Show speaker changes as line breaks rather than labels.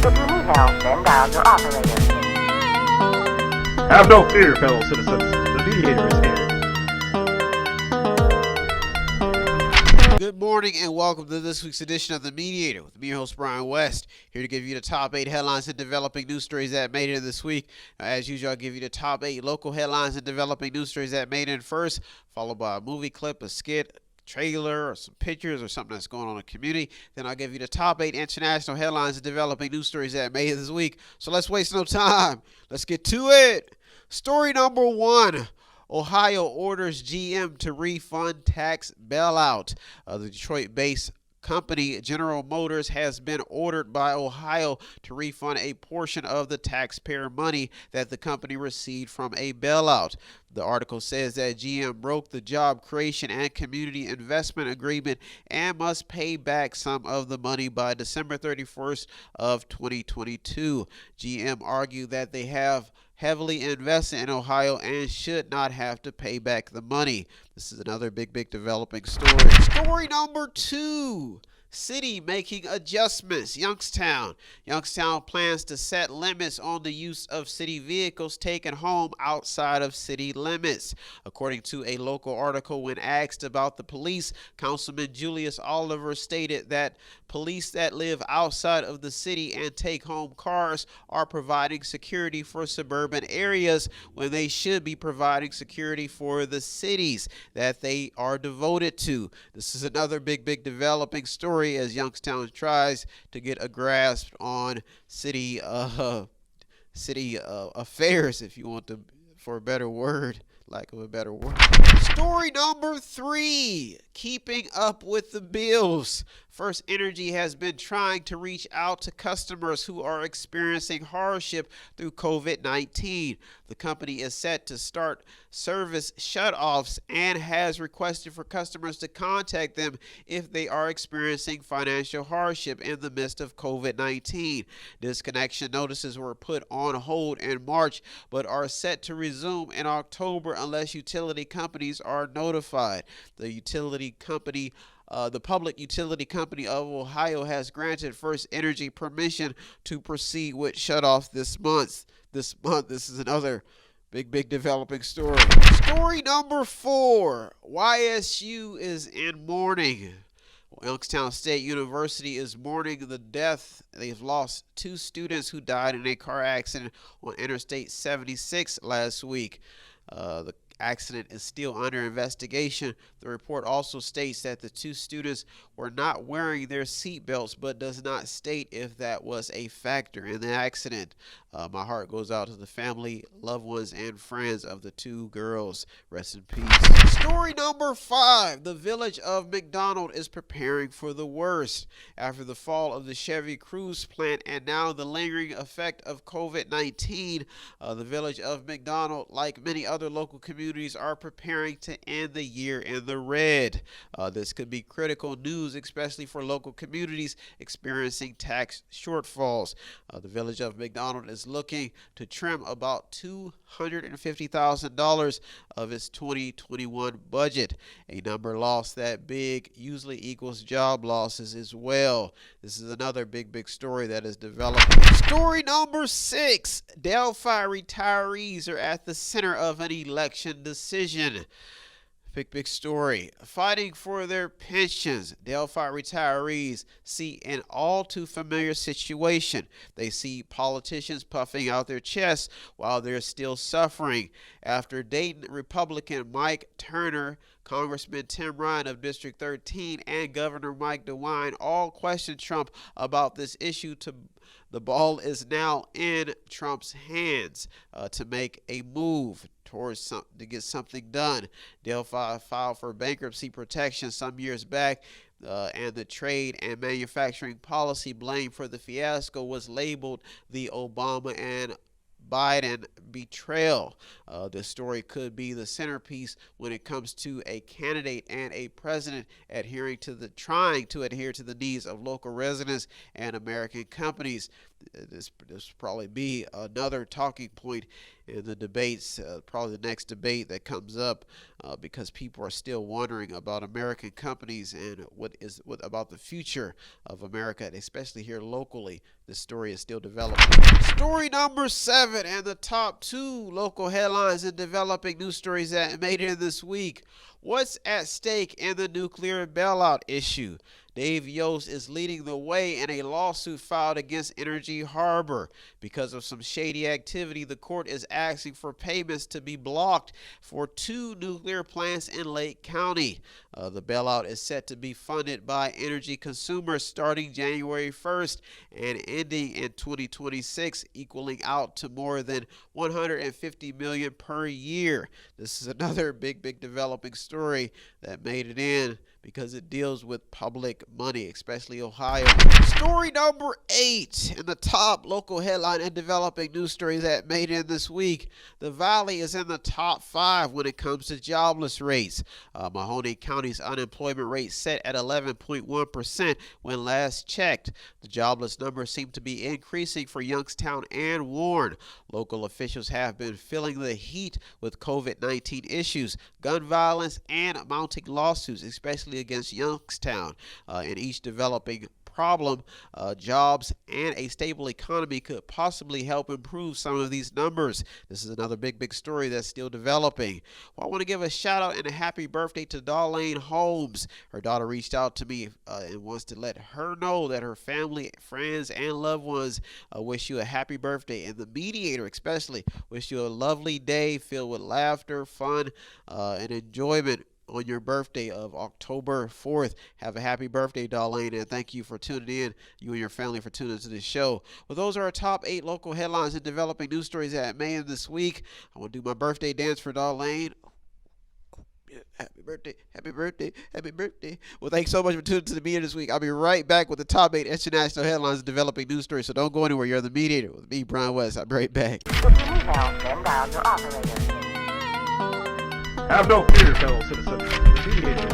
If you need help, then dial your operator.
Have no fear, fellow citizens. The Mediator is here.
Good morning and welcome to this week's edition of The Mediator with me, your host, Brian West, here to give you the top 8 headlines and developing news stories that made it this week. As usual, I'll give you the top 8 local headlines and developing news stories that made it first, followed by a movie clip, a skit, trailer, or some pictures, or something that's going on in the community. Then I'll give you the top 8 international headlines and developing news stories that made it this week. So let's waste no time. Let's get to it. Story number 1. Ohio orders GM to refund tax bailout. The Detroit-based company General Motors has been ordered by Ohio to refund a portion of the taxpayer money that the company received from a bailout. The article says that GM broke the job creation and community investment agreement and must pay back some of the money by December 31st of 2022. GM argued that they have heavily invested in Ohio and should not have to pay back the money. This is another big developing story. Story number 2. City making adjustments. Youngstown plans to set limits on the use of city vehicles taken home outside of city limits. According to a local article, when asked about the police, Councilman Julius Oliver stated that police that live outside of the city and take home cars are providing security for suburban areas when they should be providing security for the cities that they are devoted to. This is another big developing story as Youngstown tries to get a grasp on city affairs, if you want to, for a better word, lack of a better word. Story number 3, keeping up with the bills. First Energy has been trying to reach out to customers who are experiencing hardship through COVID-19. The company is set to start service shutoffs and has requested for customers to contact them if they are experiencing financial hardship in the midst of COVID-19. Disconnection notices were put on hold in March but are set to resume in October unless utility companies are notified. The Public Utility Company of Ohio has granted First Energy permission to proceed with shutoff this month. This is another big developing story. Story number 4. YSU is in mourning. Youngstown State University is mourning the death. They've lost 2 students who died in a car accident on Interstate 76 last week. The accident is still under investigation. The report also states that the 2 students were not wearing their seatbelts, but does not state if that was a factor in the accident. My heart goes out to the family, loved ones, and friends of the 2 girls. Rest in peace. Story number 5. The Village of McDonald is preparing for the worst. After the fall of the Chevy Cruise plant and now the lingering effect of COVID-19, the Village of McDonald, like many other local communities, are preparing to end the year in the red. This could be critical news, especially for local communities experiencing tax shortfalls. The Village of McDonald is looking to trim about $250,000 of its 2021 budget. A number lost that big usually equals job losses as well. This is another big story that is developing. Story number 6. Delphi retirees are at the center of an election decision. Big story. Fighting for their pensions, Delphi retirees see an all too familiar situation. They see politicians puffing out their chests while they're still suffering. After Dayton Republican Mike Turner, Congressman Tim Ryan of District 13, and Governor Mike DeWine all questioned Trump about this issue, the ball is now in Trump's hands to make a move towards to get something done. Delphi filed for bankruptcy protection some years back, and the trade and manufacturing policy blame for the fiasco was labeled the Obama and Biden betrayal. This story could be the centerpiece when it comes to a candidate and a president trying to adhere to the needs of local residents and American companies. This will probably be another talking point in the debates, probably the next debate that comes up, because people are still wondering about American companies and what about the future of America, especially here locally, This story is still developing. Story number 7 and the top 2 local headlines and developing news stories that made it in this week. What's at stake in the nuclear bailout issue? Dave Yost is leading the way in a lawsuit filed against Energy Harbor. Because of some shady activity, the court is asking for payments to be blocked for 2 nuclear plants in Lake County. The bailout is set to be funded by energy consumers starting January 1st and ending in 2026, equaling out to more than $150 million per year. This is another big developing story that made it in because it deals with public money, especially Ohio. Story number 8 in the top local headline and developing news stories that made it in this week. The Valley is in the top 5 when it comes to jobless rates. Mahoning County's unemployment rate set at 11.1% when last checked. The jobless numbers seem to be increasing for Youngstown and Warren. Local officials have been feeling the heat with COVID-19 issues, gun violence, and mounting lawsuits, especially against Youngstown. In each developing problem, jobs and a stable economy could possibly help improve some of these numbers. This is another big story that's still developing. Well, I want to give a shout out and a happy birthday to Darlene Holmes. Her daughter reached out to me and wants to let her know that her family, friends, and loved ones wish you a happy birthday, and the Mediator especially wish you a lovely day filled with laughter, fun, and enjoyment on your birthday of October 4th. Have a happy birthday, Darlene, and thank you for tuning in, you and your family for tuning into this show. Well, those are our top 8 local headlines and developing news stories that made it this week. I want to do my birthday dance for Darlene. Happy birthday, happy birthday, happy birthday. Well, thanks so much for tuning to the Mediator this week. I'll be right back with the top 8 international headlines and developing news stories, so don't go anywhere. You're the Mediator with me, Brian West. I'll be right back.
If you need help, then dial your operator.
Have no fear, fellow citizens. The Mediator